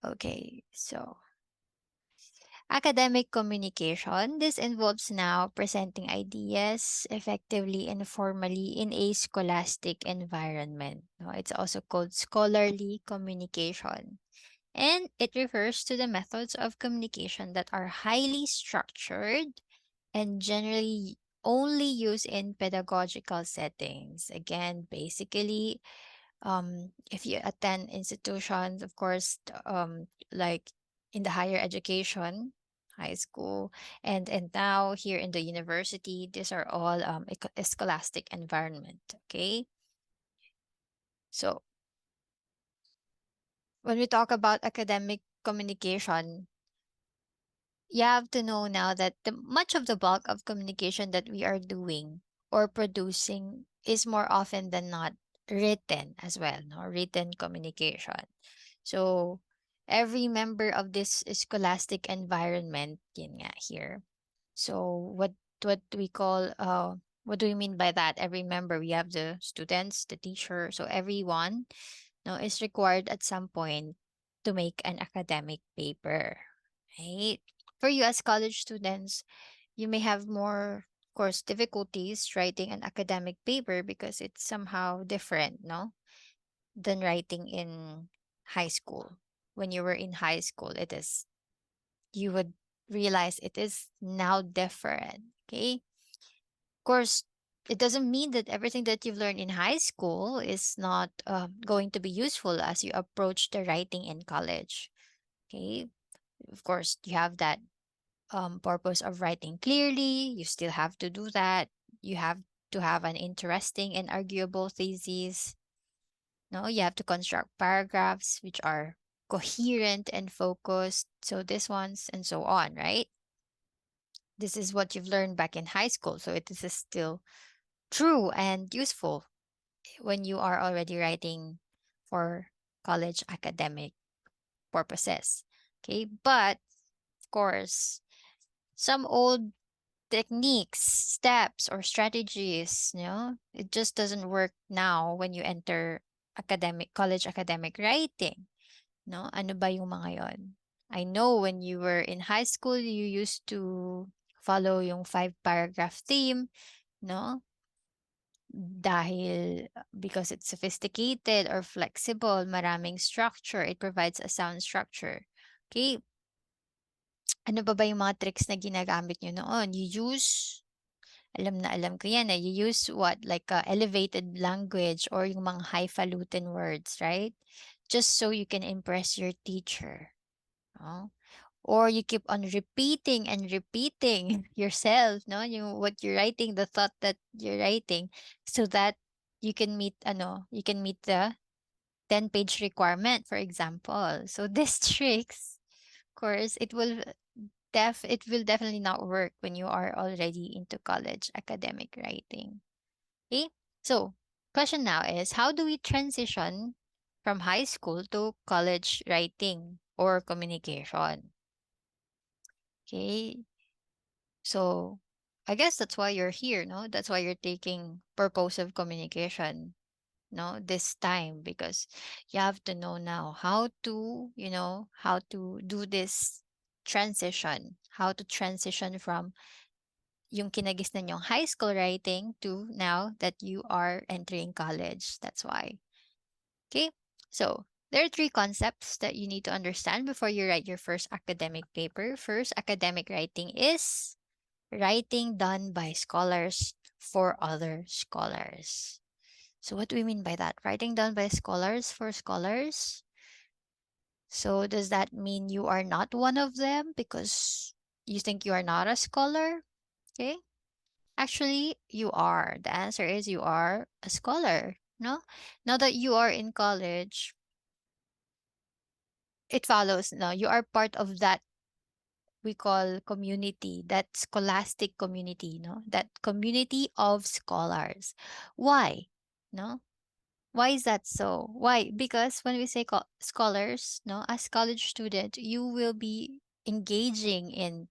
Okay, so academic communication. This involves now presenting ideas effectively and formally in a scholastic environment. No, it's also called scholarly communication. And it refers to the methods of communication that are highly structured and generally only used in pedagogical settings. Again, basically, if you attend institutions, of course, like in the higher education, high school, and now here in the university, these are all a scholastic environment. Okay, so when we talk about academic communication, you have to know now that much of the bulk of communication that we are doing or producing is more often than not written as well, no? Written communication. So every member of this scholastic environment, yun nga here. So what we call what do we mean by that? Every member, we have the students, the teacher, so everyone no is required at some point to make an academic paper, right? For you as college students, you may have more, of course, difficulties writing an academic paper because it's somehow different, no, than writing in high school. When you were in high school, it is you would realize it is now different. Okay, of course, it doesn't mean that everything that you've learned in high school is not going to be useful as you approach the writing in college. Okay, of course, you have that purpose of writing clearly. You still have to do that. You have to have an interesting and arguable thesis. No, you have to construct paragraphs which are coherent and focused. So this ones and so on, right? This is what you've learned back in high school. So it is still true and useful when you are already writing for college academic purposes. Okay. But of course, some old techniques, steps, or strategies, it just doesn't work now when you enter college academic writing. No? Ano ba yung mga yon? I know when you were in high school, you used to follow yung 5 paragraph theme, no? Dahil because it's sophisticated or flexible, maraming structure, it provides a sound structure. Okay, ano ba yung mga tricks na ginagamit nyo noon? You use, alam na alam ko yan, you use what? Like elevated language or yung mga highfalutin words, right? Just so you can impress your teacher. No? Or you keep on repeating and repeating yourself, no? What you're writing, the thought that you're writing, so that you can meet the 10-page requirement, for example. So this tricks, of course, it will definitely not work when you are already into college academic writing. Okay? So, question now is how do we transition from high school to college writing or communication? Okay? So, I guess that's why you're here, no? That's why you're taking purposive communication, no, this time because you have to know now how to do this transition, how to transition from yung kinagisnan yung high school writing to now that you are entering college. That's why. Okay? So, there are 3 concepts that you need to understand before you write your first academic paper. First, academic writing is writing done by scholars for other scholars. So, what do we mean by that? Writing done by scholars for scholars? So, does that mean you are not one of them because you think you are not a scholar? Okay. Actually, you are. The answer is you are a scholar. No? Now that you are in college, it follows. No, you are part of that we call community, that scholastic community, no? That community of scholars. Why? No? Why is that so? Why? Because when we say scholars, no, as college student, you will be engaging in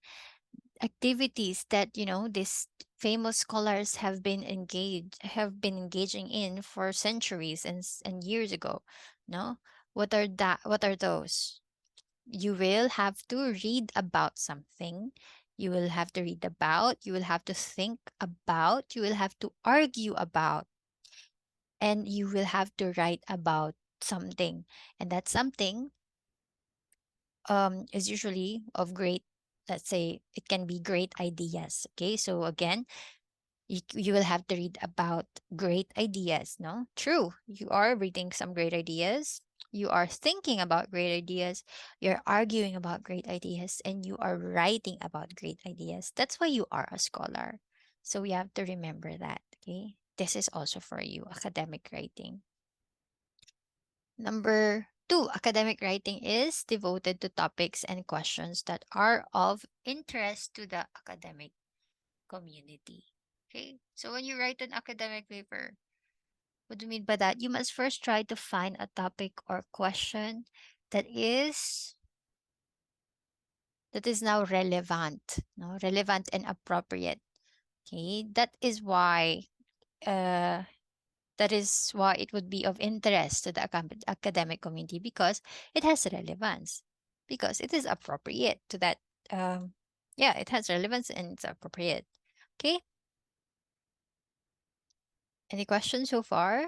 activities that these famous scholars have been engaging in for centuries and years ago. No, what are those? You will have to read about something. You will have to read about, you will have to think about, you will have to argue about, and you will have to write about something. And that something is usually of great, let's say it can be great ideas. Okay, so again, you will have to read about great ideas. No, true, you are reading some great ideas, you are thinking about great ideas, you're arguing about great ideas, and you are writing about great ideas. That's why you are a scholar. So we have to remember that. Okay, this is also for you, academic writing. Number two, academic writing is devoted to topics and questions that are of interest to the academic community. Okay, so when you write an academic paper, what do you mean by that? You must first try to find a topic or question that is now relevant, no, relevant and appropriate. Okay, uh that is why it would be of interest to the academic community, because it has relevance, because it is appropriate to that. Yeah, it has relevance and it's appropriate. Okay, any questions so far?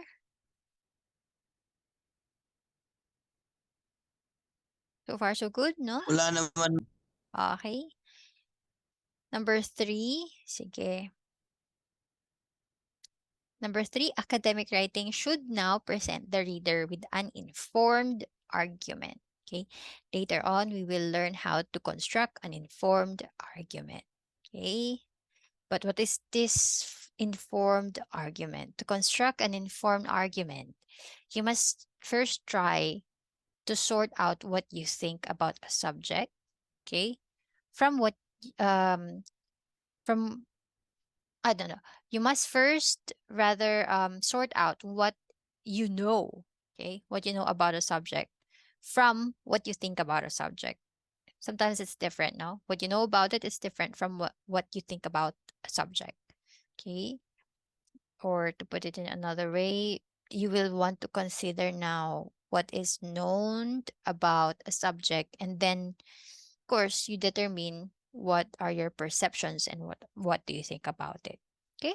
So far, so good, no? Wala naman. Okay. Number three, sige. Number three, academic writing should now present the reader with an informed argument. Okay. Later on, we will learn how to construct an informed argument. Okay. But what is this informed argument? To construct an informed argument, you must first try to sort out what you think about a subject. Okay. From what um from I don't know. You must first rather sort out what you know, okay? What you know about a subject from what you think about a subject. Sometimes it's different, no? What you know about it is different from what you think about a subject. Okay? Or to put it in another way, you will want to consider now what is known about a subject, and then of course you determine what are your perceptions and what do you think about it. Okay?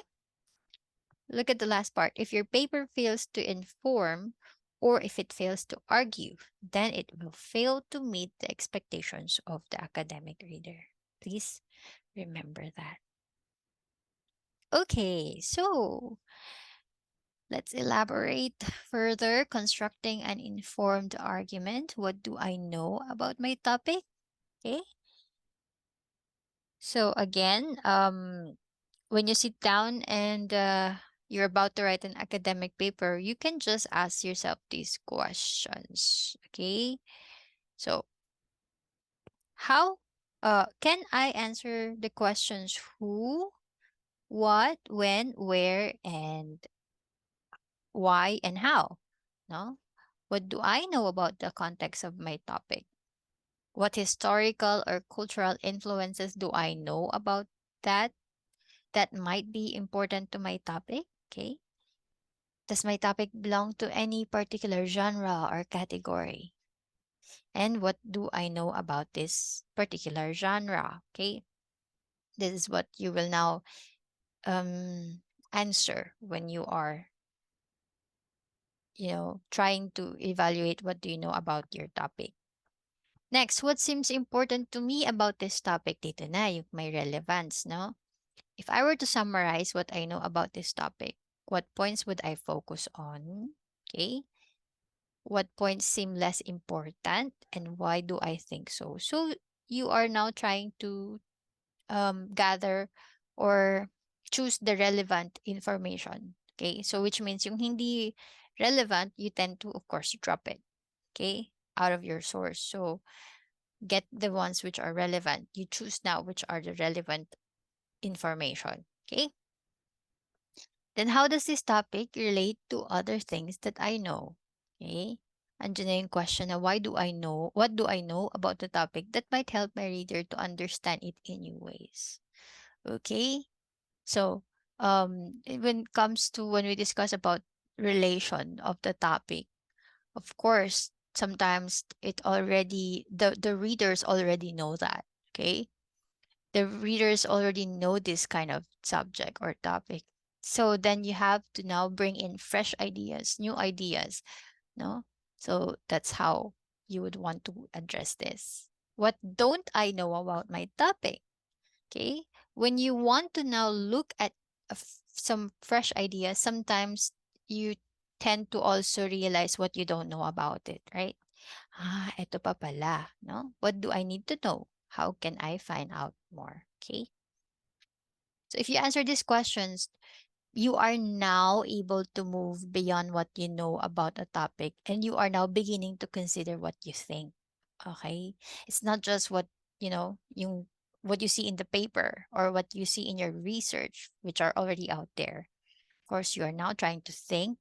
Look at the last part. If your paper fails to inform or if it fails to argue, then it will fail to meet the expectations of the academic reader. Please remember that. Okay, so let's elaborate further. Constructing an informed argument. What do I know about my topic? Okay. So again, when you sit down and you're about to write an academic paper, you can just ask yourself these questions. Okay. So, how can I answer the questions who, what, when, where, and why, and how? No? What do I know about the context of my topic? What historical or cultural influences do I know about that that might be important to my topic? Okay. Does my topic belong to any particular genre or category? And what do I know about this particular genre? Okay. This is what you will now um, answer when you are, trying to evaluate what do you know about your topic. Next, what seems important to me about this topic? Dito na yung may relevance, no? If I were to summarize what I know about this topic, what points would I focus on? Okay. What points seem less important and why do I think so? So you are now trying to gather or choose the relevant information. Okay? So which means yung hindi relevant, you tend to of course drop it. Okay? Out of your source. So get the ones which are relevant. You choose now which are the relevant information. Okay? Then how does this topic relate to other things that I know? Okay? Andiyan na yung question na what do I know about the topic that might help my reader to understand it in new ways? Okay? So, when it comes to when we discuss about relation of the topic, of course, sometimes the readers already know that. Okay, the readers already know this kind of subject or topic. So then you have to now bring in fresh ideas, new ideas, no? So that's how you would want to address this. What don't I know about my topic? Okay? When you want to now look at some fresh ideas, sometimes you tend to also realize what you don't know about it, right? Ah, eto pa pala, no? What do I need to know? How can I find out more? Okay? So if you answer these questions, you are now able to move beyond what you know about a topic, and you are now beginning to consider what you think. Okay? It's not just what you see in the paper or what you see in your research, which are already out there. Of course, you are now trying to think,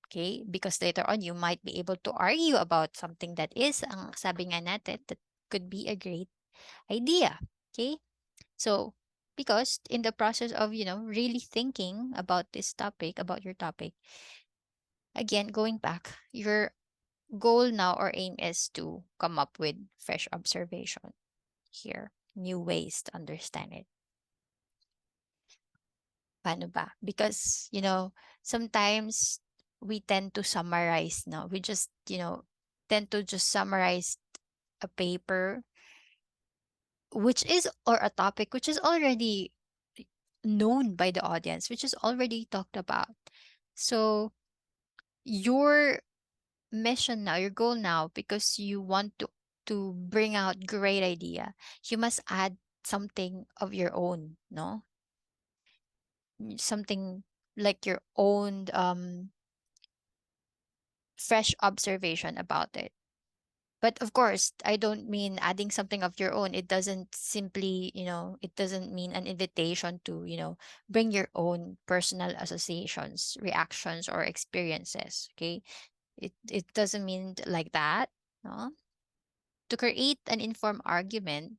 okay? Because later on, you might be able to argue about something that is, ang sabi nga natin, that could be a great idea. Okay? So, because in the process of, really thinking about this topic, about your topic, again, going back, your goal now or aim is to come up with fresh observation here, new ways to understand it. Paano ba? Because, sometimes we tend to summarize, no? We just, tend to just summarize a paper, which is, or a topic, which is already known by the audience, which is already talked about. So your mission now, your goal now, because you want to bring out great idea, you must add something of your own, no? Something like your own fresh observation about it. But of course, I don't mean adding something of your own. It doesn't simply, it doesn't mean an invitation to, bring your own personal associations, reactions, or experiences. Okay. It doesn't mean like that. No? To create an informed argument,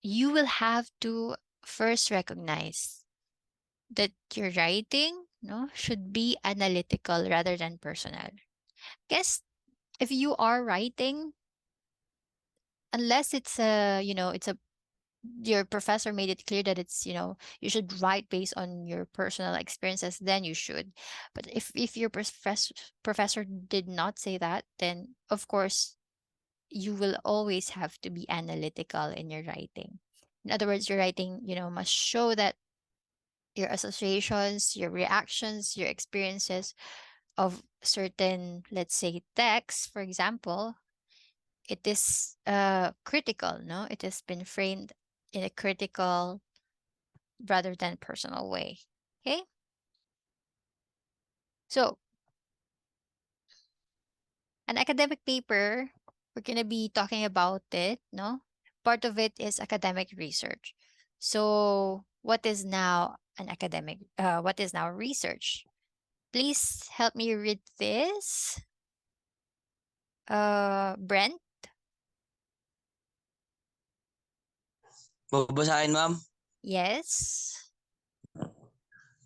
you will have to first recognize that your writing, no, should be analytical rather than personal. Guess if you are writing, unless it's a, it's a your professor made it clear that it's, you should write based on your personal experiences, then you should. But if your professor did not say that, then of course you will always have to be analytical in your writing. In other words, your writing, must show that your associations, your reactions, your experiences of certain, let's say, text, for example, it is critical, no? It has been framed in a critical rather than personal way. Okay? So, an academic paper, we're going to be talking about it, no? Part of it is academic research. So, what is now research? Please help me read this. Brent? Babasahin, ma'am? Yes.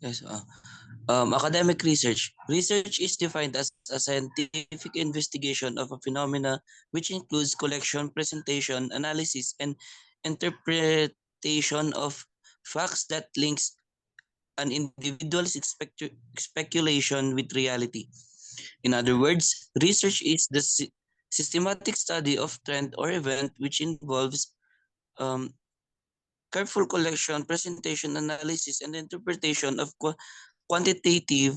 Yes. Academic research. Research is defined as a scientific investigation of a phenomena which includes collection, presentation, analysis, and interpretation of facts that links an individual's speculation with reality. In other words, research is the systematic study of trend or event which involves um, careful collection, presentation, analysis, and interpretation of quantitative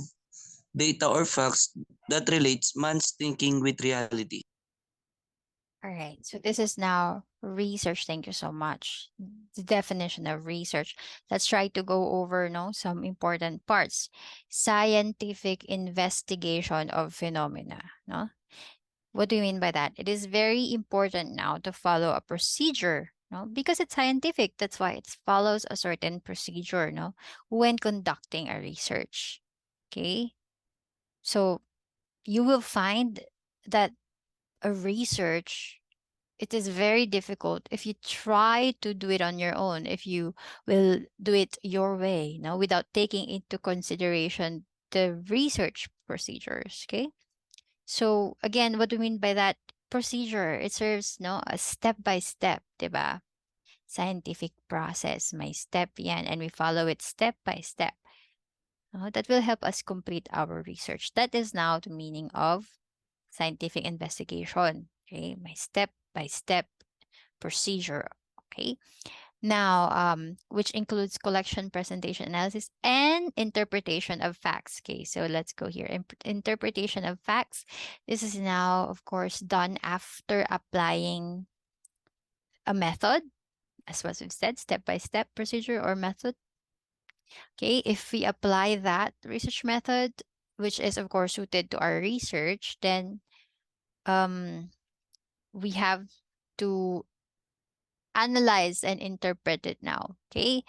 data or facts that relates man's thinking with reality. All right. So this is now research. Thank you so much. The definition of research. Let's try to go over some important parts. Scientific investigation of phenomena. No? What do you mean by that? It is very important now to follow a procedure. No? Because it's scientific. That's why it follows a certain procedure, no, when conducting a research. Okay. So you will find that a research, it is very difficult if you try to do it on your own, if you will do it your way, no, without taking into consideration the research procedures. Okay. So again, what do we mean by that? Procedure. It serves no a step by step, diba? Scientific process. May step yan, and we follow it step by step. That will help us complete our research. That is now the meaning of scientific investigation. Okay, my step by step procedure. Okay. Now, which includes collection, presentation, analysis, and interpretation of facts. Okay, so let's go here. Interpretation of facts. This is now, of course, done after applying a method, as what we've said, step by step procedure or method. Okay, if we apply that research method, which is, of course, suited to our research, then um, we have to analyze and interpret it now. Okay,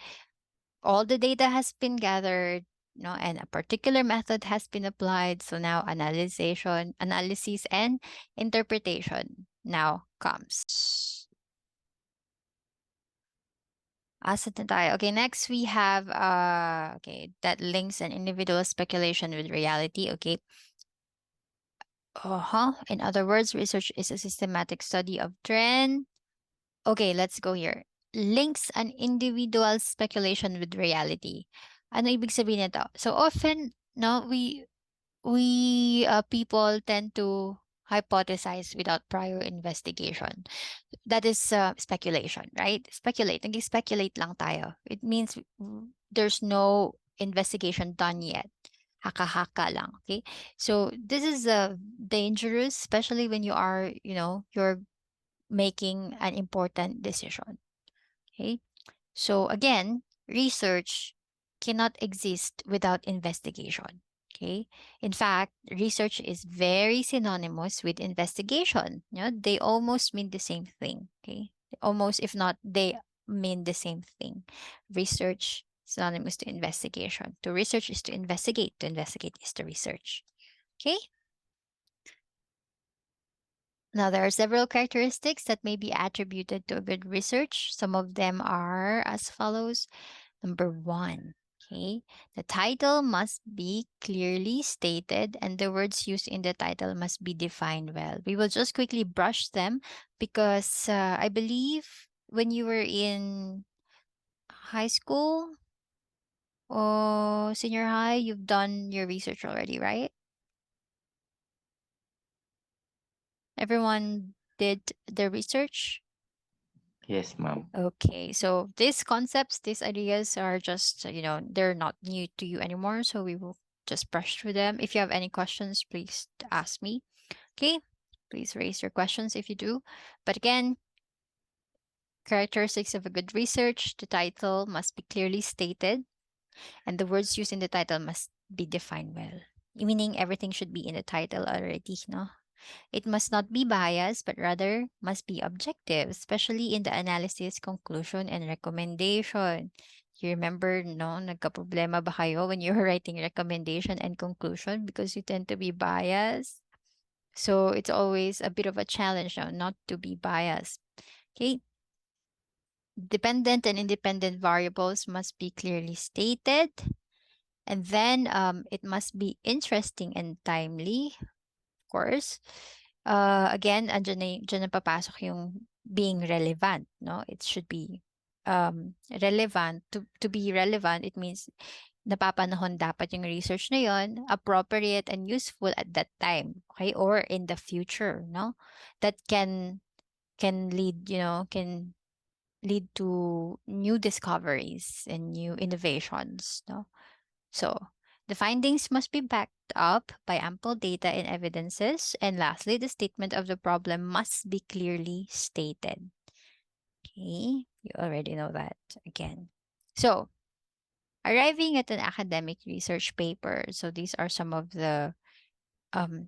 all the data has been gathered, and a particular method has been applied. So now analysis, and interpretation now comes. Asa na tayo? Okay, next we have okay, that links an individual speculation with reality. Okay. Uh-huh. In other words, research is a systematic study of trend. Okay, let's go here. Links an individual speculation with reality. Ano ibig sabihin nito? So often, no, we people tend to hypothesize without prior investigation. That is speculation, right? Nag-speculate lang tayo. It means there's no investigation done yet. Haka-haka lang, okay? So this is dangerous, especially when you're making an important decision. Okay. So again, research cannot exist without investigation. Okay. In fact, research is very synonymous with investigation. They almost mean the same thing. Okay. Almost, if not, they mean the same thing. Research synonymous to investigation. To research is to investigate. To investigate is to research. Okay. Now, there are several characteristics that may be attributed to a good research. Some of them are as follows. Number one, okay, the title must be clearly stated and the words used in the title must be defined well. We will just quickly brush them because I believe when you were in high school or senior high, you've done your research already, right? Everyone did their research. Yes, ma'am. Okay, so these concepts, these ideas are just, they're not new to you anymore. So we will just brush through them. If you have any questions, please ask me. Okay, please raise your questions if you do. But again, characteristics of a good research, the title must be clearly stated, and the words used in the title must be defined well. Meaning everything should be in the title already, no? It must not be biased, but rather must be objective, especially in the analysis, conclusion, and recommendation. You remember, no, nagka-problema ba kayo when you're writing recommendation and conclusion because you tend to be biased? So it's always a bit of a challenge now not to be biased. Okay. Dependent and independent variables must be clearly stated. And then it must be interesting and timely, of course. Again, dyan na papasok yung being relevant, no? It should be relevant. To be relevant, it means napapanahon dapat yung research na yon, appropriate and useful at that time, okay? Or in the future, no? That can lead, can lead to new discoveries and new innovations, no? So, the findings must be backed up by ample data and evidences. And lastly, the statement of the problem must be clearly stated. Okay, you already know that again. So, arriving at an academic research paper. So, these are some of the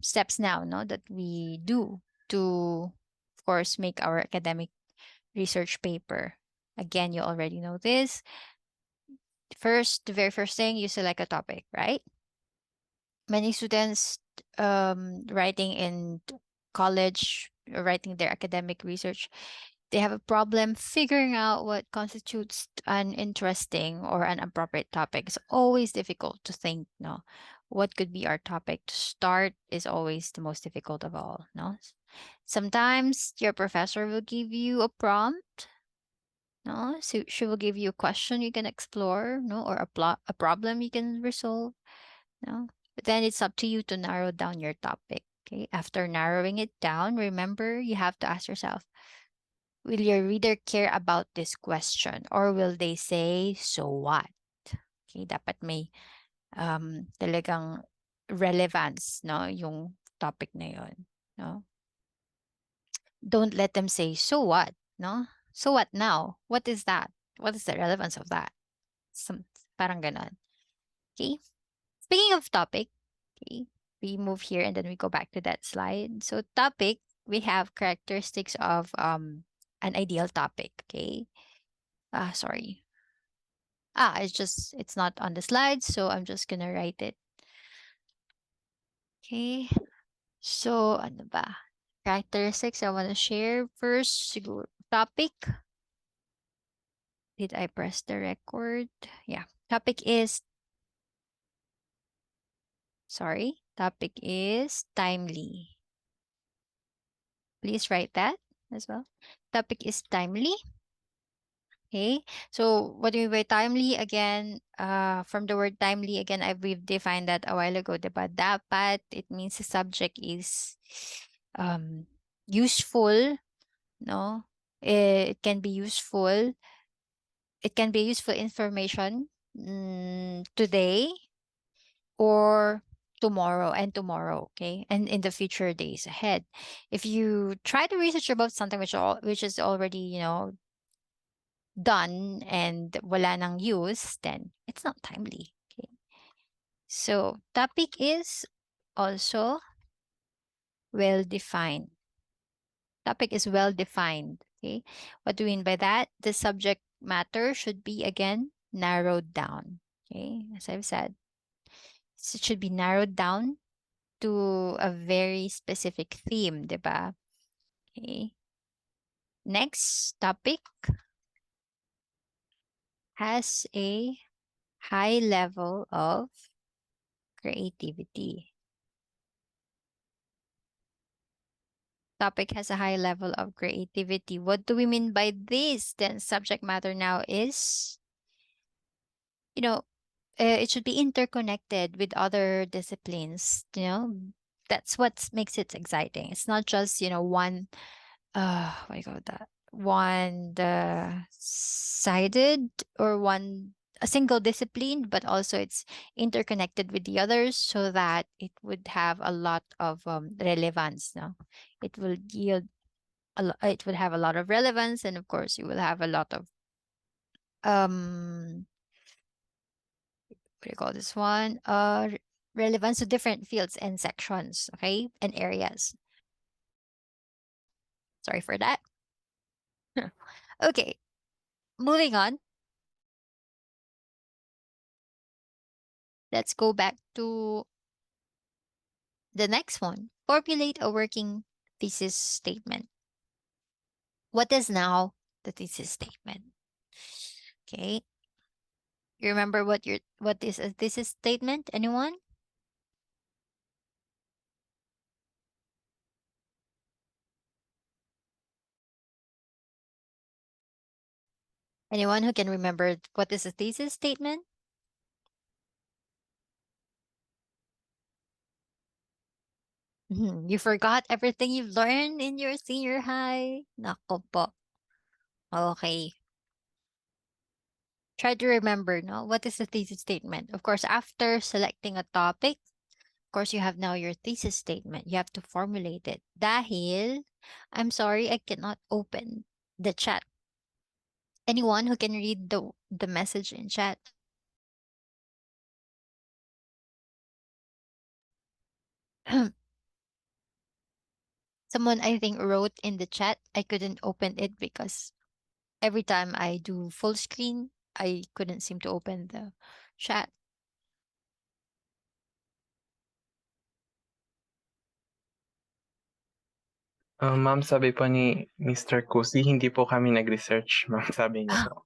steps now, no, that we do to, of course, make our academic research paper. Again, you already know this. First, the very first thing, you select a topic, right? Many students writing in college, writing their academic research, they have a problem figuring out what constitutes an interesting or an appropriate topic. It's always difficult to think, no, what could be our topic? To start is always the most difficult of all, no? Sometimes your professor will give you a prompt, no? So she will give you a question you can explore, no? Or a problem you can resolve, no? But then it's up to you to narrow down your topic, okay? After narrowing it down, remember you have to ask yourself, will your reader care about this question or will they say, so what? Okay, dapat may talagang relevance, no, yung topic na yun, no? Don't let them say, so what, no? So what now? What is that? What is the relevance of that? Some, parang ganon. Okay? Speaking of topic, okay, we move here and then we go back to that slide. So topic, we have characteristics of an ideal topic, okay? Sorry. It's not on the slide, so I'm just gonna write it. Okay. So, ano ba? Characteristics I want to share. First, siguro, topic. Did I press the record? Yeah. Topic is, topic is timely. Please write that as well. Topic is timely. Okay. So, what do we mean by timely? Again, from the word timely, again, we've defined that a while ago, diba? Dapat, it means the subject is useful, no? It can be useful. It can be useful information today or tomorrow and tomorrow, okay? And in the future days ahead. If you try to research about something which is already, done and wala nang use, then it's not timely, okay? So, topic is also well defined. Topic is well defined, okay? What do we mean by that? The subject matter should be again narrowed down, okay? As I've said, it should be narrowed down to a very specific theme, diba? Okay. Next topic has a high level of creativity. Topic has a high level of creativity. What do we mean by this? Then subject matter now is, you know, it should be interconnected with other disciplines, that's what makes it exciting. It's not just, one what do you call that? One sided or one a single discipline, but also it's interconnected with the others so that it would have a lot of relevance. No, it will yield it would have a lot of relevance, and of course, you will have a lot of um what do you call this one? Relevance to different fields and sections, okay, and areas. Sorry for that. Okay, moving on. Let's go back to the next one. Formulate a working thesis statement. What is now the thesis statement? Okay. You remember what is a thesis statement? Anyone? Anyone who can remember what is a thesis statement? You forgot everything you've learned in your senior high? Nako po. Okay. Try to remember, no? What is the thesis statement? Of course, after selecting a topic, of course, you have now your thesis statement. You have to formulate it. Dahil, I'm sorry, I cannot open the chat. Anyone who can read the message in chat? Someone, I think, wrote in the chat. I couldn't open it because every time I do full screen, I couldn't seem to open the chat. Ma'am, sabi po ni Mr. Kusi, hindi po kami nag-research, ma'am, sabi niya po.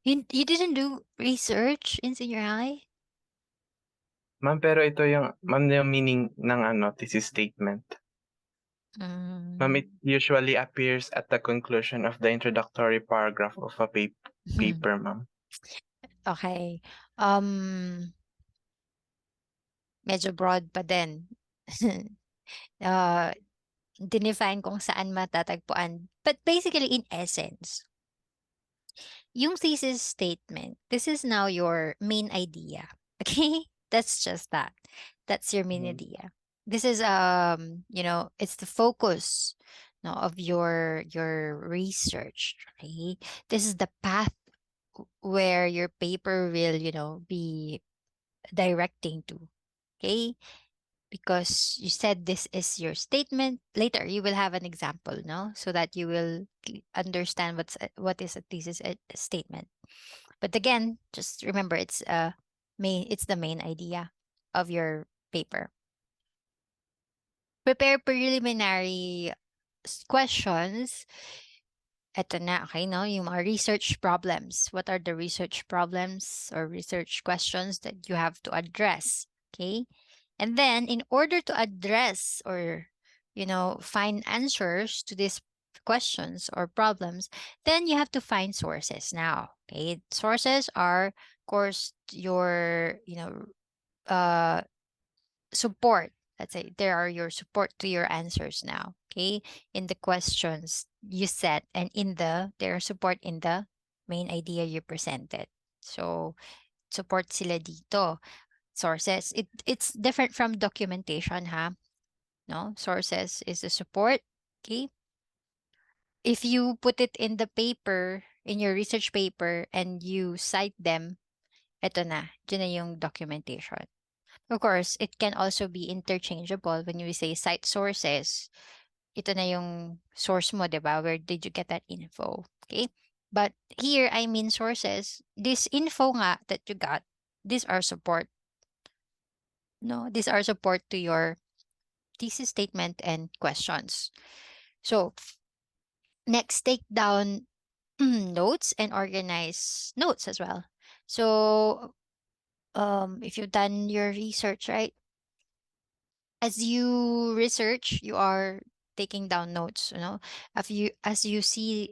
You didn't do research in senior high? Ma'am, pero ito yung meaning ng thesis statement. Ma'am, it usually appears at the conclusion of the introductory paragraph of a paper, ma'am. Okay. Medyo broad pa din. uh, Dinefine kung saan matatagpuan. But basically, in essence, yung thesis statement, this is now your main idea. Okay? That's just that. That's your main idea. This is it's the focus no of your research, okay? This is the path where your paper will, be directing to. Okay? Because you said this is your statement. Later, you will have an example, no? So that you will understand what is a thesis statement. But again, just remember it's the main idea of your paper. Prepare preliminary questions. Eto na, okay, no? Yung mga research problems. What are the research problems or research questions that you have to address? Okay? And then, in order to address or, find answers to these questions or problems, then you have to find sources now. Okay? Sources are, of course, your, uh, support. Let's say there are your support to your answers now. Okay? In the questions you set and their support in the main idea you presented. So, support sila dito. Sources. It's different from documentation, ha? No? Sources is the support. Okay? If you put it in the paper, in your research paper, and you cite them, eto na. Dyan na yung documentation. Of course, it can also be interchangeable when you say cite sources. Ito na yung source mo, 'di ba? Where did you get that info? Okay? But here, I mean sources. This info nga that you got, these are support. No, these are support to your thesis statement and questions. So, next, take down notes and organize notes as well. So, if you've done your research, right? As you research, you are taking down notes, as you see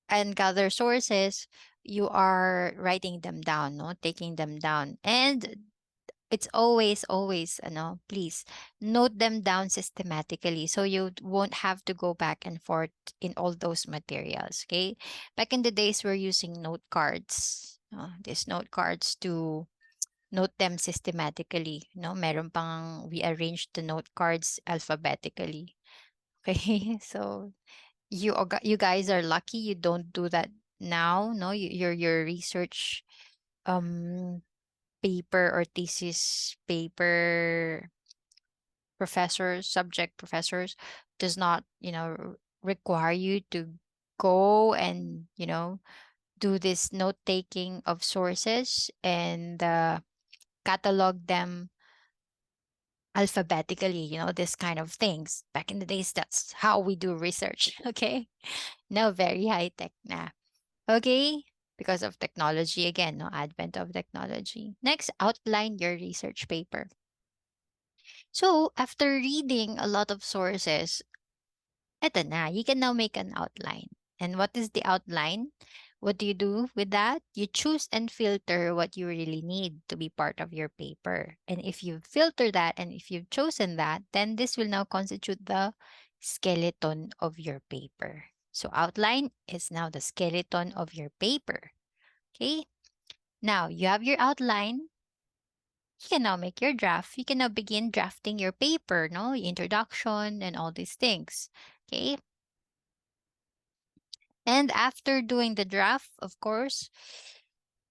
and gather sources, you are writing them down, no, taking them down. And it's always, please note them down systematically so you won't have to go back and forth in all those materials. Okay, back in the days we're using note cards, these note cards to note them systematically, no? Meron pang we arranged the note cards alphabetically. Okay? So you guys are lucky you don't do that now, no? Your research um paper or thesis paper subject professors does not, require you to go and, do this note taking of sources and catalog them alphabetically, this kind of things. Back in the days, that's how we do research. Okay. Now, very high tech na. Okay. Because of technology again, no advent of technology. Next, outline your research paper. So, after reading a lot of sources, eto na, you can now make an outline. And what is the outline? What do you do with that? You choose and filter what you really need to be part of your paper. And if you filter that and if you've chosen that, then this will now constitute the skeleton of your paper. So outline is now the skeleton of your paper. Okay? Now, you have your outline. You can now make your draft. You can now begin drafting your paper, no? Introduction and all these things. Okay? And after doing the draft, of course,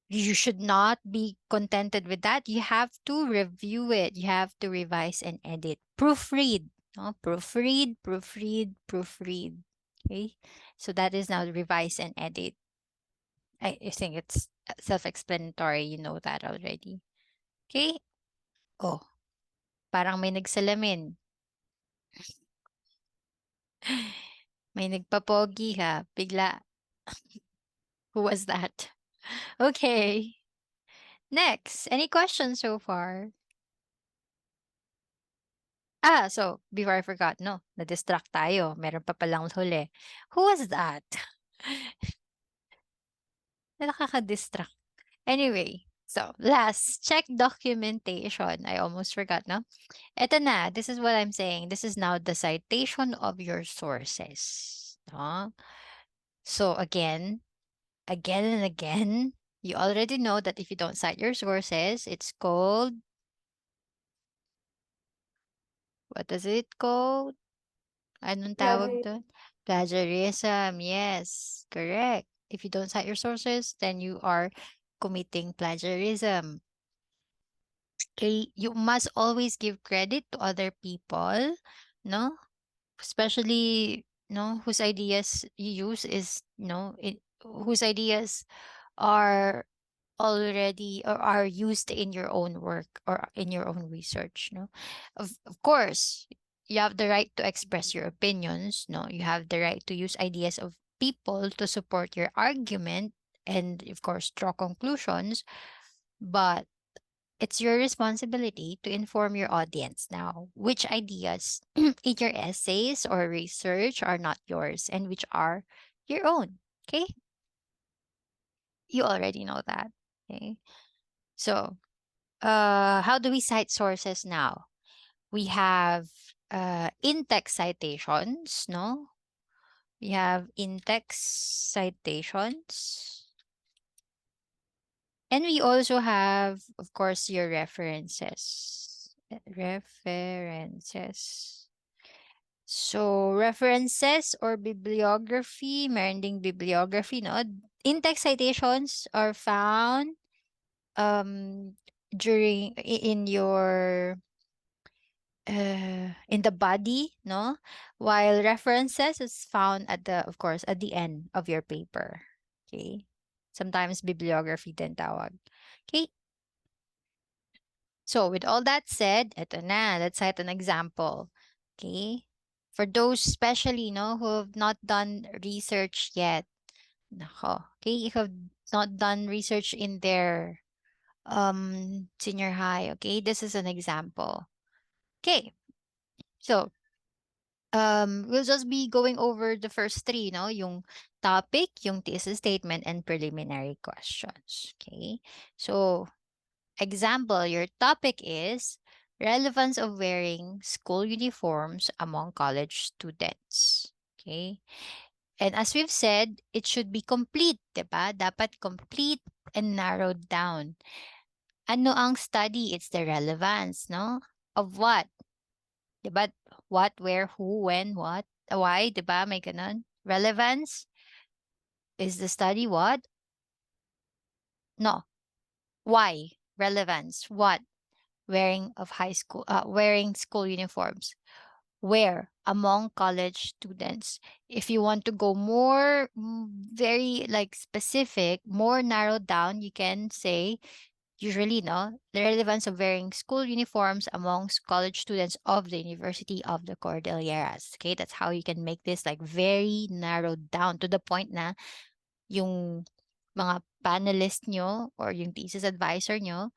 you should not be contented with that. You have to review it. You have to revise and edit. Proofread. No? Proofread. Okay? So that is now revise and edit. I think it's self-explanatory. You know that already. Okay? Oh, parang may nagsalamin. May nagpapogi ha. Bigla. Who was that? Okay. Next, any questions so far? So before I forgot, no, na-distract tayo. Meron pa palang huli. Who was that? Nakaka-distract. Anyway, so last, check documentation. I almost forgot, no? Eto na, this is what I'm saying. This is now the citation of your sources. No? So again and again, you already know that if you don't cite your sources, it's called, what is it called? Anong tawag Plagiarism. doon? Plagiarism. Yes, correct. If you don't cite your sources, then you are committing plagiarism. Okay, you must always give credit to other people, no? Especially, no, whose ideas you use is, whose ideas are already or are used in your own work or in your own research, no? Of course, you have the right to express your opinions, no? You have the right to use ideas of people to support your argument and of course draw conclusions, but it's your responsibility to inform your audience now which ideas in your essays or research are not yours and which are your own. Okay? You already know that. Okay? So, how do we cite sources now? We have in-text citations, no? We have in-text citations. And we also have, of course, your references. References. So, references or bibliography, meron ding bibliography, no? In-text citations are found um in your in the body, no? While references is found at the, of course, at the end of your paper. Okay? Sometimes bibliography din tawag. Okay? So, with all that said, eto na, let's cite an example. Okay? For those especially, no, who have not done research yet. Nako. Okay? If have not done research in their senior high, okay? This is an example. Okay. So, we'll just be going over the first three, no? Yung topic, yung thesis statement, and preliminary questions. Okay? So, example, your topic is relevance of wearing school uniforms among college students. Okay? And as we've said, it should be complete, diba? Dapat complete and narrowed down. Ano ang study? It's the relevance, no? Of what? Diba? What, where, who, when, what, why, diba? May ganun. Relevance is the study what? No. Why? Relevance. What? Wearing school uniforms. Where? Among college students. If you want to go more, very like specific, more narrowed down, you can say, usually, no, the relevance of wearing school uniforms amongst college students of the University of the Cordilleras. Okay, that's how you can make this like very narrowed down to the point na yung mga panelist nyo or yung thesis advisor nyo,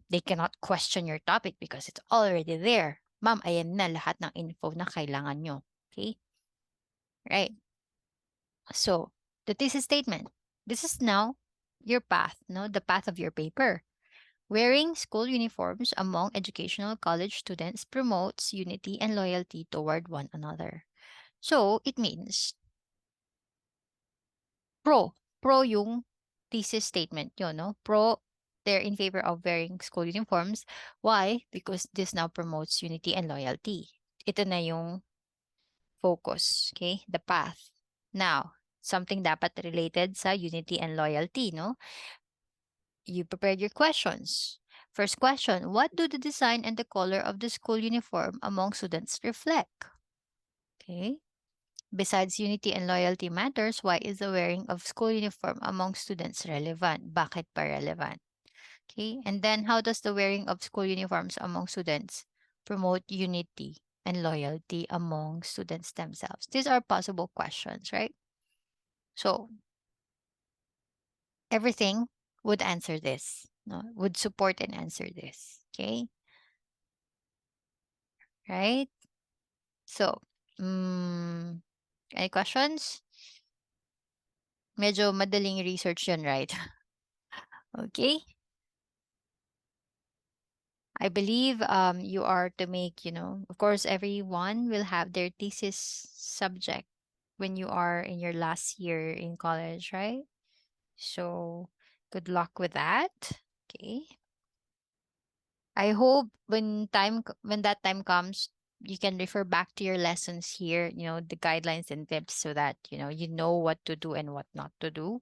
they cannot question your topic because it's already there. Ma'am, ayan na lahat ng info na kailangan nyo. Okay? Right. So, the thesis statement. This is now your path, no? The path of your paper. Wearing school uniforms among educational college students promotes unity and loyalty toward one another. So, it means pro. Pro yung thesis statement yun, no? Pro, they're in favor of wearing school uniforms. Why? Because this now promotes unity and loyalty. Ito na yung focus, okay? The path. Now, something dapat related sa unity and loyalty, no? You prepared your questions. First question, what do the design and the color of the school uniform among students reflect? Okay. Besides unity and loyalty matters, why is the wearing of school uniform among students relevant? Bakit pa relevant? Okay. And then how does the wearing of school uniforms among students promote unity and loyalty among students themselves? These are possible questions, right? So everything would answer this, no? Would support and answer this. Okay. right? So, mm, any questions? Medyo madaling research yun, right? Okay. I believe you are to make, of course, everyone will have their thesis subject when you are in your last year in college, right? So, good luck with that. Okay. I hope when that time comes, you can refer back to your lessons here, the guidelines and tips so that, you know what to do and what not to do.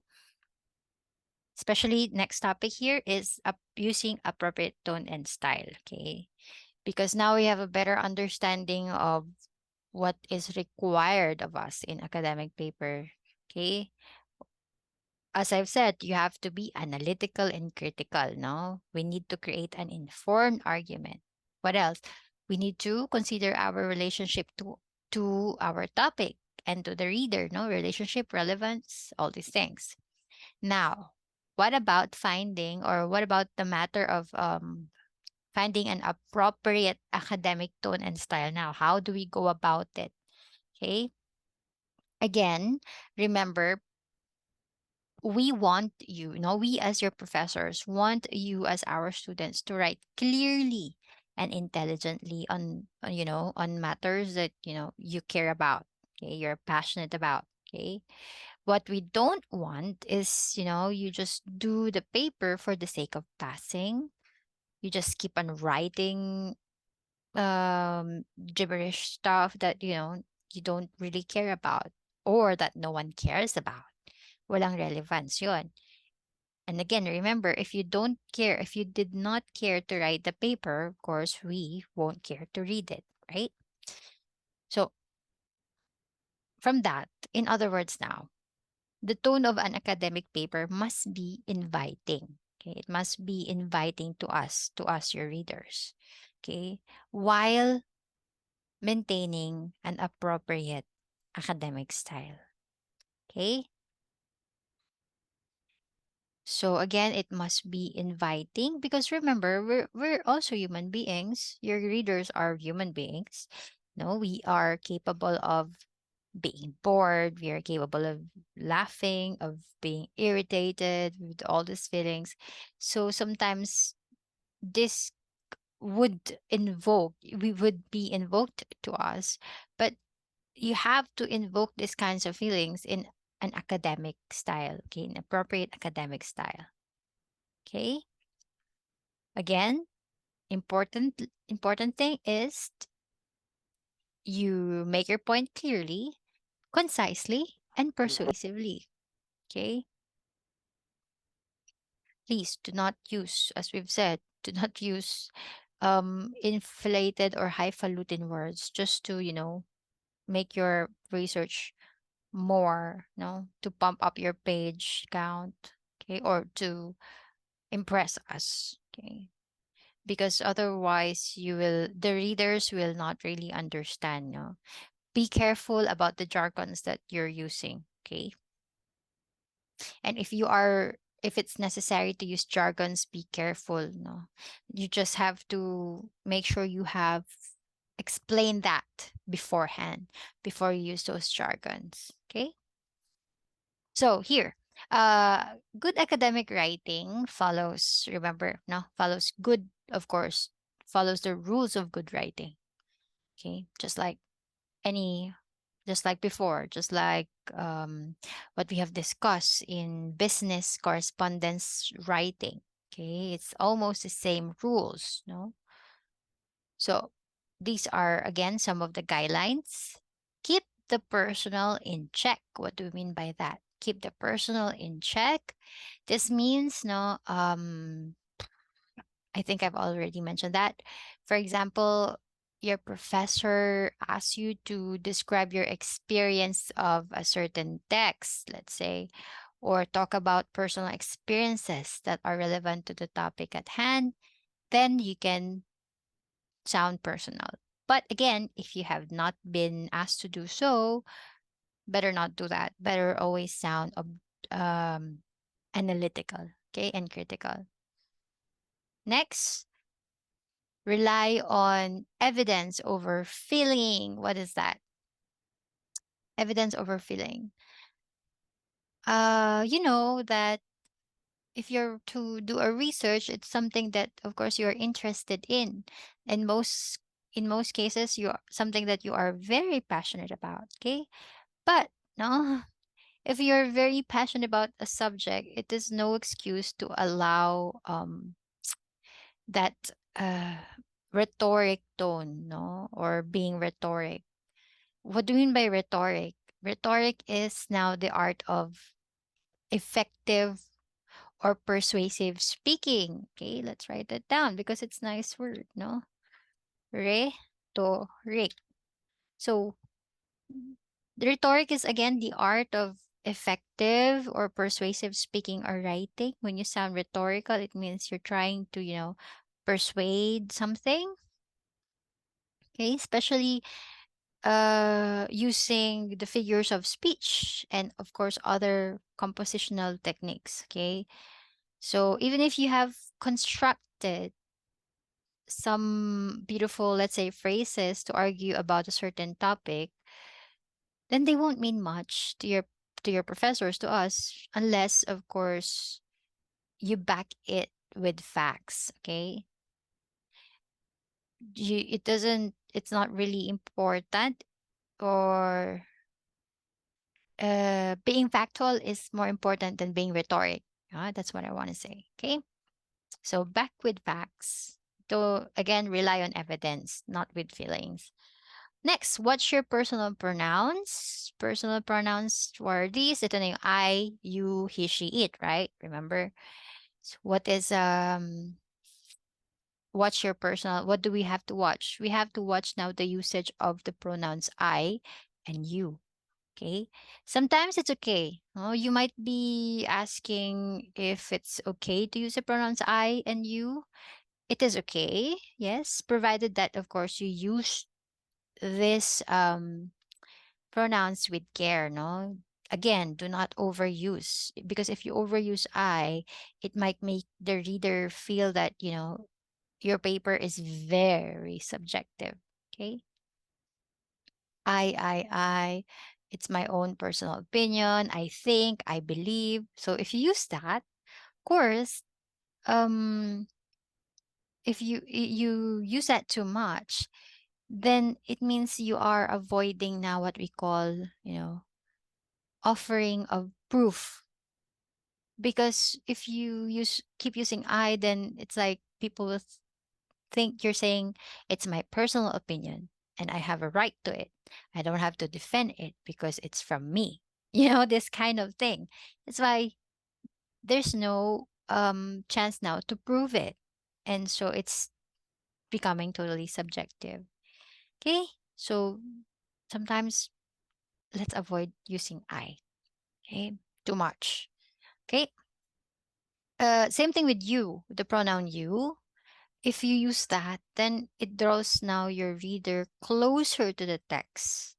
Especially next topic here is using appropriate tone and style, okay? Because now we have a better understanding of what is required of us in academic paper, okay? As I've said, you have to be analytical and critical, no? We need to create an informed argument. What else? We need to consider our relationship to our topic and to the reader, no? Relationship, relevance, all these things. Now, what about the matter of finding an appropriate academic tone and style now? How do we go about it? Okay. Again, remember, we as your professors want you as our students to write clearly and intelligently on matters that, you care about, okay, you're passionate about, okay? What we don't want is, you just do the paper for the sake of passing. You just keep on writing gibberish stuff that, you don't really care about or that no one cares about. Walang relevance yun. And again, remember, if you did not care to write the paper, of course, we won't care to read it, right? So, from that, in other words now, the tone of an academic paper must be inviting. Okay, it must be inviting to us, your readers. Okay, while maintaining an appropriate academic style. Okay, so again, it must be inviting because remember, we're also human beings. Your readers are human beings. No, we are capable of being bored, we are capable of laughing, of being irritated with all these feelings. So sometimes this we would be invoked to us, but you have to invoke these kinds of feelings in an academic style, okay, an appropriate academic style. Okay. Again, important thing is you make your point clearly, concisely, and persuasively. Okay. Please do not use, as we've said, do not use inflated or highfalutin words just to, make your research more, to pump up your page count, okay, or to impress us, okay? Because otherwise the readers will not really understand, no? Be careful about the jargons that you're using, okay? And if it's necessary to use jargons, be careful, no? You just have to make sure you have explained that beforehand before you use those jargons, okay? So here, good academic writing follows good, of course, follows the rules of good writing. Okay, any, just like before, just like what we have discussed in business correspondence writing. Okay, it's almost the same rules, no? So these are again some of the guidelines. Keep the personal in check. What do we mean by that? Keep the personal in check. This means no I think I've already mentioned that. For example, your professor asks you to describe your experience of a certain text, let's say, or talk about personal experiences that are relevant to the topic at hand, then you can sound personal. But again, if you have not been asked to do so, better not do that. Better always sound um, analytical, okay, and critical. Next, rely on evidence over feeling. What is that? Evidence over feeling. You know that if you're to do a research, it's something that of course you're interested and in most cases you are something that you are very passionate about. Okay, but no, if you're very passionate about a subject, it is no excuse to allow that uh rhetoric tone, no, or being rhetoric. What do you mean by rhetoric? Rhetoric is now the art of effective or persuasive speaking. Okay, let's write that down because it's nice word, no? Rhetoric. So the rhetoric is again the art of effective or persuasive speaking or writing. When you sound rhetorical, it means you're trying to, persuade something. Okay, especially using the figures of speech and of course other compositional techniques. Okay, so even if you have constructed some beautiful, let's say, phrases to argue about a certain topic, then they won't mean much to your professors, to us, unless of course you back it with facts. Okay, it's not really important, or being factual is more important than being rhetoric. That's what I want to say. Okay, so back with facts. To again rely on evidence, not with feelings. Next, what's your personal pronouns? Personal pronouns were these. Ito na yung I, you, he, she, it, right? Remember? So what's your personal, what do we have to watch? We have to watch now the usage of the pronouns I and you. Okay. Sometimes it's okay. You might be asking if it's okay to use the pronouns I and you. It is okay. Yes. Provided that, of course, you use this pronouns with care, no? Again, do not overuse, because if you overuse I, it might make the reader feel that, your paper is very subjective. Okay? I. It's my own personal opinion. I think, I believe. So if you use that, of course, um, if you use that too much, then it means you are avoiding now what we call, offering of proof. Because if you keep using I, then it's like people will think you're saying it's my personal opinion and I have a right to it. I don't have to defend it because it's from me. This kind of thing. That's why there's no chance now to prove it. And so it's becoming totally subjective. Okay? So sometimes let's avoid using I. Okay? Too much. Okay? Same thing with you, the pronoun you. If you use that, then it draws now your reader closer to the text.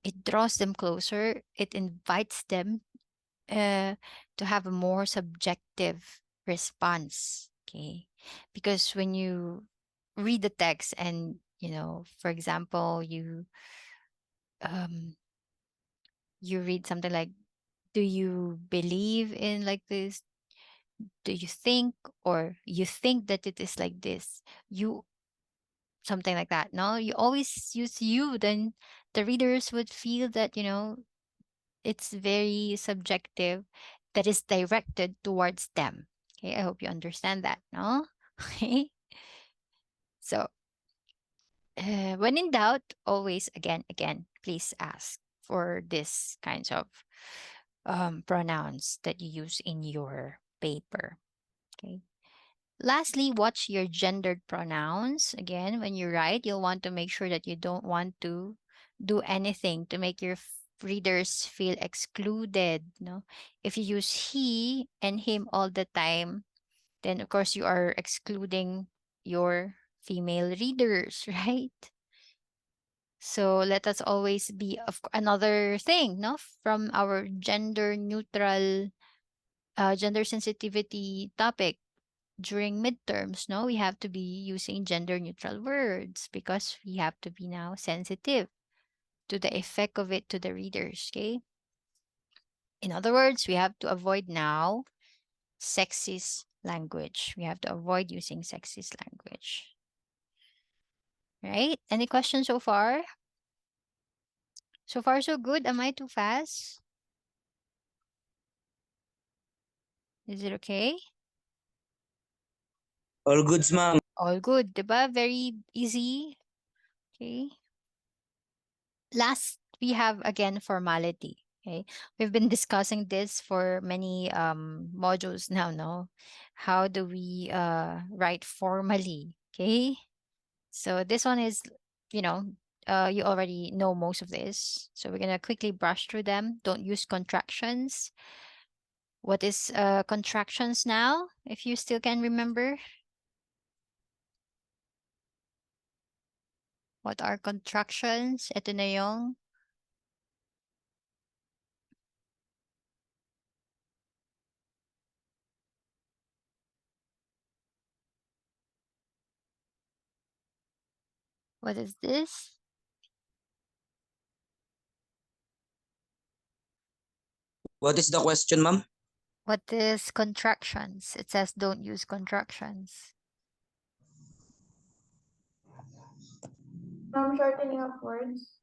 It draws them closer. It invites them to have a more subjective response. Okay, because when you read the text and for example, um you read something like, "Do you believe in like this? Do you think, or you think that it is like this?" You something like that. No, you always use you, then the readers would feel that, it's very subjective, that is directed towards them. Okay, I hope you understand that. No. Okay, so when in doubt, always again, please ask for this kinds of pronouns that you use in your paper. Okay. Lastly, watch your gendered pronouns. Again, when you write, you'll want to make sure that you don't want to do anything to make your readers feel excluded. No, if you use he and him all the time, then of course you are excluding your female readers, right? So let us always be another thing, no, from our gender neutral, gender sensitivity topic. during midterms, no, we have to be using gender neutral words because we have to be now sensitive to the effect of it to the readers, okay? In other words, we have to avoid now sexist language. We have to avoid using sexist language. Right? Any questions so far? So far, so good. Am I too fast? Is it okay? All goods, ma'am. All good, diba? Very easy. Okay. Last, we have again formality. Okay. We've been discussing this for many modules now, no? How do we write formally? Okay. So this one is, you know, you already know most of this. So we're gonna quickly brush through them. Don't use contractions. What is contractions now? If you still can remember. What are contractions? Ito na yung what is this? What is the question, ma'am? What is contractions? It says don't use contractions. Shortening of words.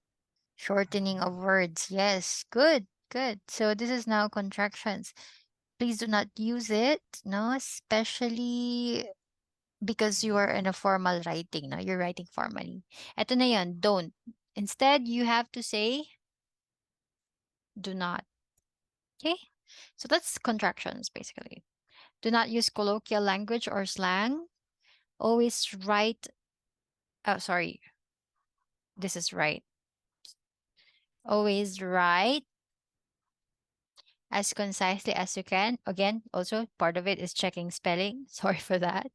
Shortening of words. Yes, good, good. So this is now contractions. Please do not use it, no, especially because you are in a formal writing, no? You're writing formally. Ito na yan, don't. Instead, you have to say do not. Okay? So that's contractions, basically. Do not use colloquial language or slang. Always write, oh, sorry. This is right. Always write as concisely as you can. Again, also part of it is checking spelling. Sorry for that.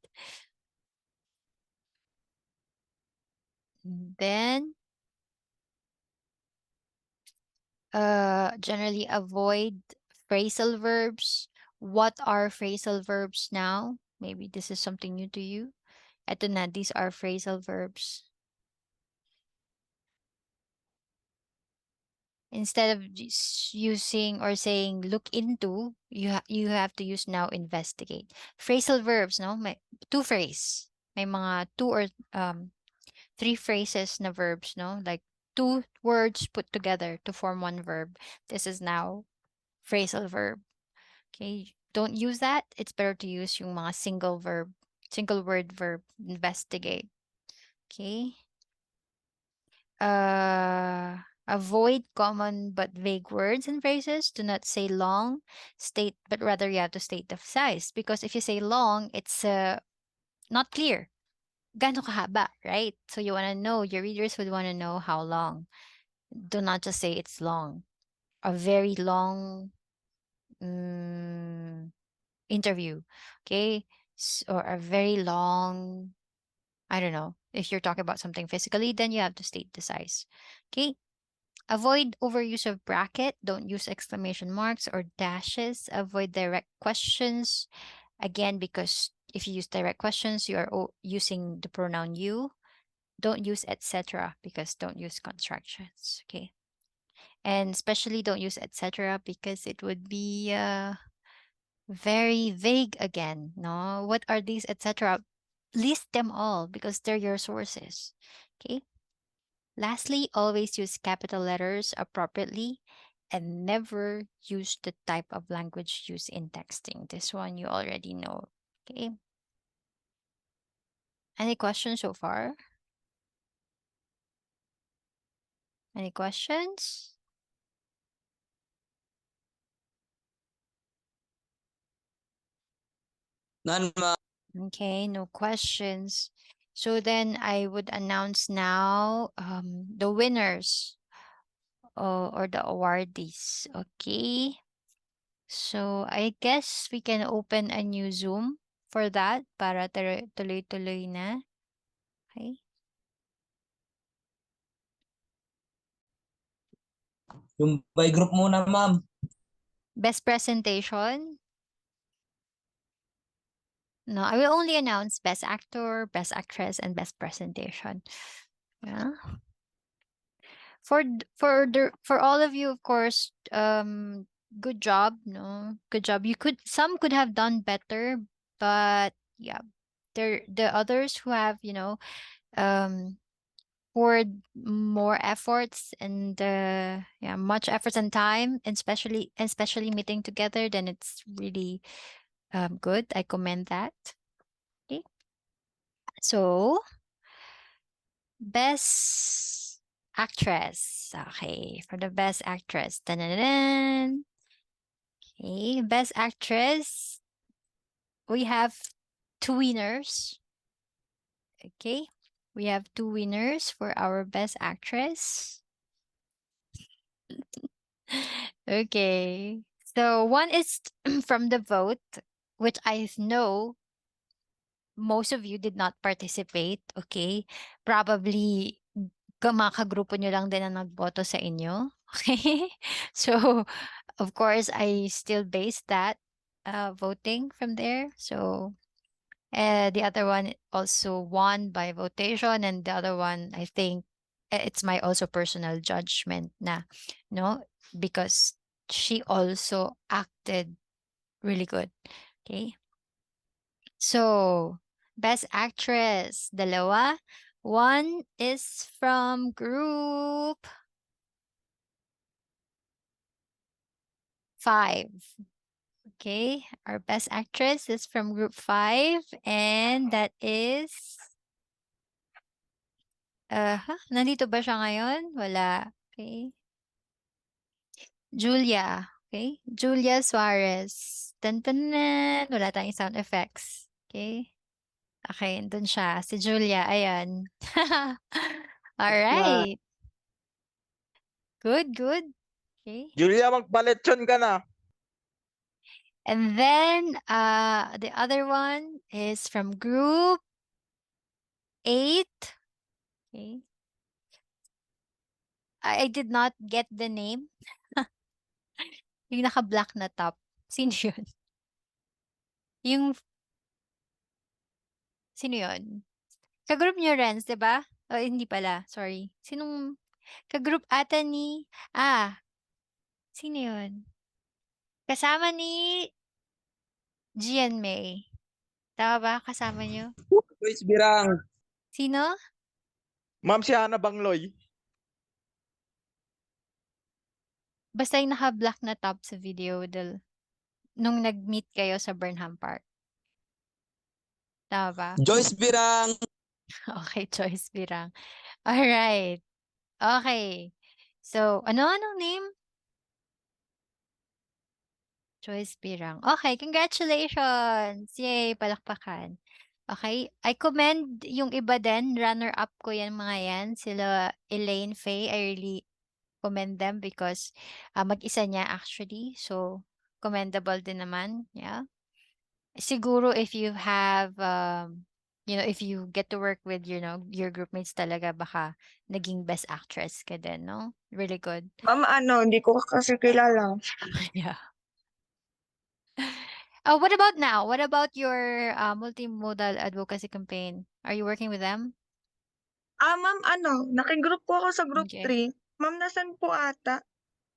Then generally avoid phrasal verbs. What are phrasal verbs now? Maybe this is something new to you. Eto na, these are phrasal verbs. Instead of using or saying look into, you have to use now investigate. Phrasal verbs, no? May two phrase. May mga two or three phrases na verbs, no? Like two words put together to form one verb. This is now phrasal verb. Okay? Don't use that. It's better to use yung mga single word verb, investigate. Okay? Avoid common but vague words and phrases. Do not say long, state, but rather you have to state the size. Because if you say long, it's not clear. Gaano kahaba, right? So you want to know, your readers would want to know how long. Do not just say it's long. A very long interview, okay? Or a very long, I don't know. If you're talking about something physically, then you have to state the size. Okay? Avoid overuse of bracket. Don't use exclamation marks or dashes. Avoid direct questions. Again, because if you use direct questions, you are using the pronoun you. Don't use etc. because don't use contractions. Okay. And especially don't use etc. because it would be very vague again. No, what are these etc.? List them all because they're your sources. Okay. Lastly, always use capital letters appropriately and never use the type of language used in texting. This one you already know. Okay. Any questions so far? Any questions? None, ma'am. Okay, no questions. So then I would announce now the winners or the awardees. Okay. So I guess we can open a new Zoom for that para tuloy-tuloy na. Okay. Yung by group muna, ma'am. Best presentation. No, I will only announce best actor, best actress, and best presentation. Yeah. For all of you, of course, good job. No, good job. Some could have done better, but yeah, the others who have um poured more efforts and yeah, much efforts and time, and especially meeting together, then it's really good. I commend that. Okay. So, best actress. Okay, for the best actress. Dun-dun-dun. Okay, best actress. We have two winners. Okay, we have two winners for our best actress. Okay, so one is from the vote, which I know most of you did not participate. Okay, probably mga kagrupo nyo lang din ang nagboto sa inyo. Okay, so of course I still base that voting from there. So the other one also won by votation, and the other one, I think, it's my also personal judgment na, no, because she also acted really good. Okay. So, best actress, dalawa. One is from group 5. Okay, our best actress is from group 5, and that is nandito ba siya ngayon? Wala. Okay. Julia. Okay. Julia Suarez. Tan tan tan. Wala tayong sound effects. Okay. Okay, dun siya. Si Julia. Ayan. Ma. Alright. Good, good. Okay. Julia, magbaletsyon ka na. And then the other one is from group 8. Okay. I did not get the name. Yung naka-black na top. Sino yun? Yung, sino yun? Kagroup niyo, Renz, 'di ba? Oh, hindi pala, sorry. Sinong kagroup ata ni sino yun? Kasama ni Gian May. Tama ba? Kasama niyo? Joyce Birang. Sino? Ma'am si Hana Bangloy. Basta yung naka-black na top sa video nung nag-meet kayo sa Burnham Park. Tama ba? Joyce Birang. Okay, Choice Birang. Alright. Okay. So, anong name? Joyce Birang. Okay, congratulations! Yay, palakpakan. Okay, I commend yung iba din, runner-up ko yan mga yan, sila Elaine Faye, I really commend them because mag-isa niya actually, so commendable din naman, yeah. Siguro if you have, if you get to work with, your groupmates talaga, baka naging best actress ka din, no? Really good. Ma'am, hindi ko kasi kilala. Yeah. What about now? What about your multimodal advocacy campaign? Are you working with them? Ma'am, nakigroup po ako sa group Okay. 3. Ma'am, nasan po ata?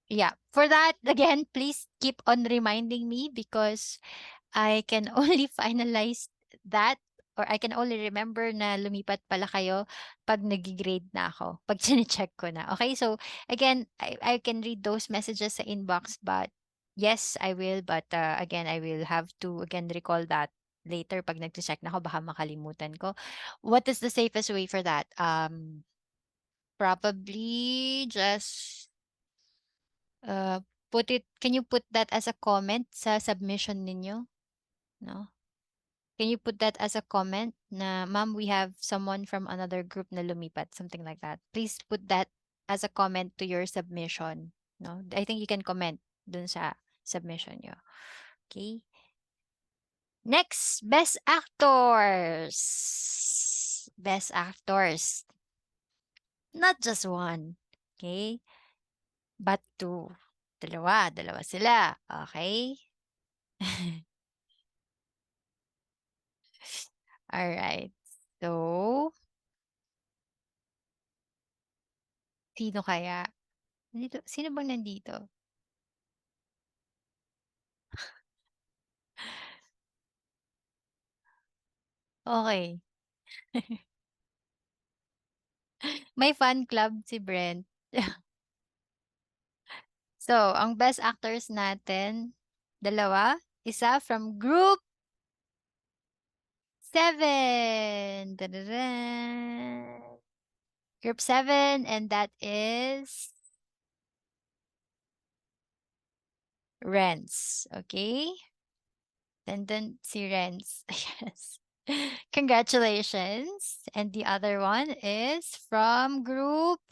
Yeah. For that, again, please keep on reminding me because I can only finalize that, or I can only remember na lumipat pala kayo pag nag-grade na ako, pag chine-check ko na. Okay, so again, I can read those messages sa inbox, but yes, I will. But again, I will have to again recall that later pag nag-check na ako, baka makalimutan ko. What is the safest way for that? Probably just uh, can you put that as a comment sa submission ninyo? No? Can you put that as a comment na, ma'am, we have someone from another group na lumipat, something like that. Please put that as a comment to your submission. No? I think you can comment dun sa submission nyo. Okay? Next, best actors. Best actors. Not just one. Okay? But two. Dalawa sila. Okay? Alright. So, sino kaya? Sino bang nandito? Okay. May fan club si Brent. So, ang best actors natin, dalawa. Isa from Group 7. Tadadaan. Group 7, and that is Renz. Okay? Then si Renz. Yes. Congratulations. And the other one is from Group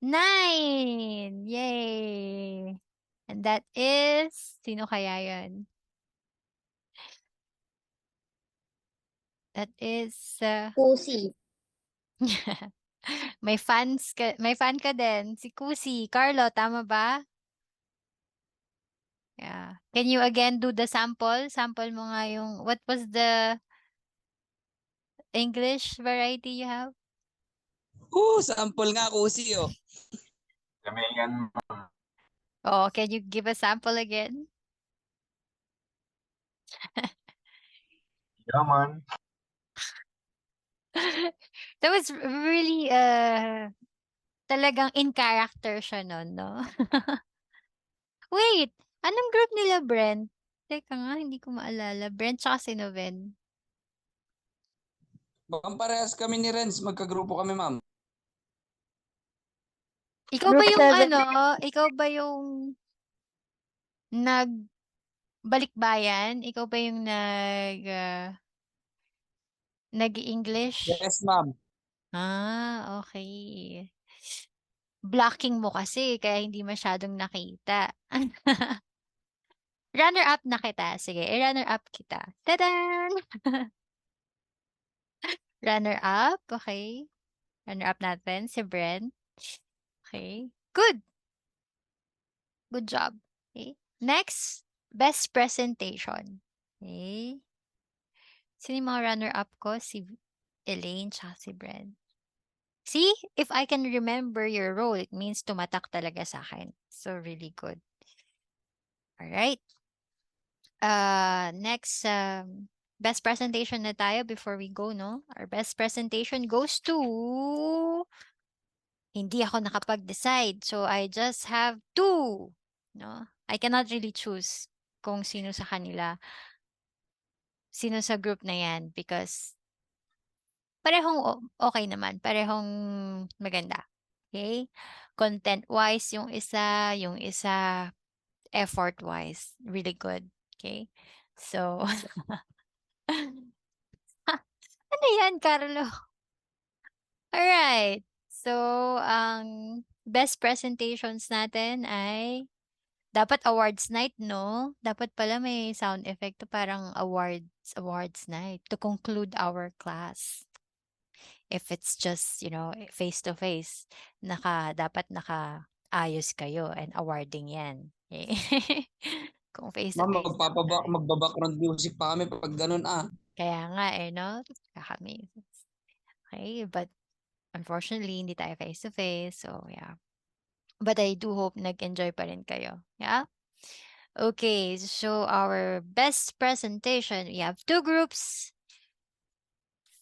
9. Yay! And that is, sino kaya yun? That is, Pusi. may fan ka din, si Kusi. Carlo, tama ba? Yeah. Can you again do the sample? Sample mo nga yung, what was the English variety you have? Sample nga kusi oh. Oh, can you give a sample again? Yaman. That was really, talagang in character siya nun, no? Wait, anong group nila, Brent? Teka nga, hindi ko maalala. Brent tsaka si Noven. Baka parehas kami ni Renz, magkagrupo kami, ma'am. Ikaw ba Group yung 7. ikaw ba yung nagbalikbayan? Ikaw ba yung nag-English? Yes, ma'am. Ah, okay. Blocking mo kasi kaya hindi masyadong nakita. Runner up na kita. Sige, i-runner up kita. Tadan! Runner up, okay. Runner up natin si Brent. Okay. Good. Good job. Okay. Next, best presentation. Okay. Sino yung mga runner-up ko? Si Elaine tsaka si Brent. See? If I can remember your role, it means tumatak talaga sa akin. So, really good. Alright. Next, best presentation na tayo before we go, no? Our best presentation goes to... Hindi ako nakapag-decide. So, I just have 2. No? I cannot really choose kung sino sa kanila. Sino sa group na yan because parehong okay naman, parehong maganda. Okay? Content-wise yung isa effort-wise, really good. Okay? So, ano yan, Carlo? Alright. So, ang best presentations natin ay dapat awards night, no? Dapat pala may sound effect to parang awards night to conclude our class. If it's just, face to face, dapat nakaayos kayo and awarding yan. Eh. Kung face to Ma'am, face lang tayo. magba-background music pa kami pag ganun Kaya nga no? Kakami. Okay, but unfortunately, hindi tayo face to face. So, yeah. But I do hope nag-enjoy pa rin kayo. Yeah? Okay, so our best presentation, we have 2 groups.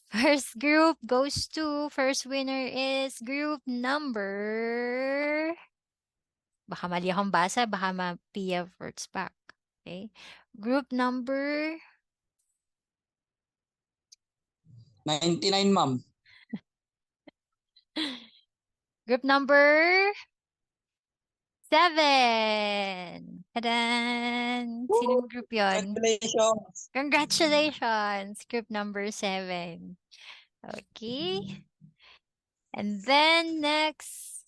First winner is group number, baka mali akong basa, baka ma-Pia words back. Okay. Group number 99, ma'am. Group number 7. Tadan! Sinong group yon? Congratulations. Congratulations! Group number 7. Okay. And then next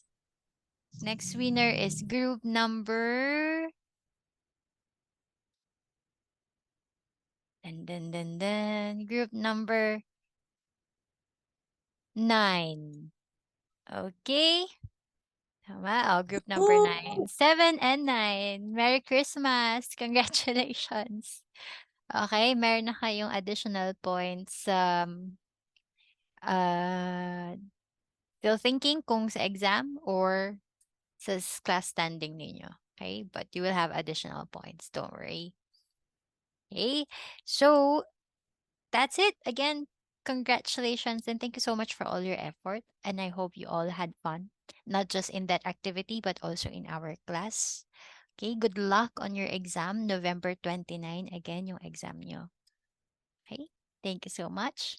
winner is group number group number 9. Okay. Tama. Oh, group number 9. 7 and 9. Merry Christmas. Congratulations. Okay, meron na kayong additional points. Still thinking kung sa exam or sa class standing ninyo. Okay, but you will have additional points. Don't worry. Okay, so that's it. Again, congratulations and thank you so much for all your effort. And I hope you all had fun, not just in that activity, but also in our class. Okay, good luck on your exam, November 29. Again, yung exam nyo. Okay, thank you so much.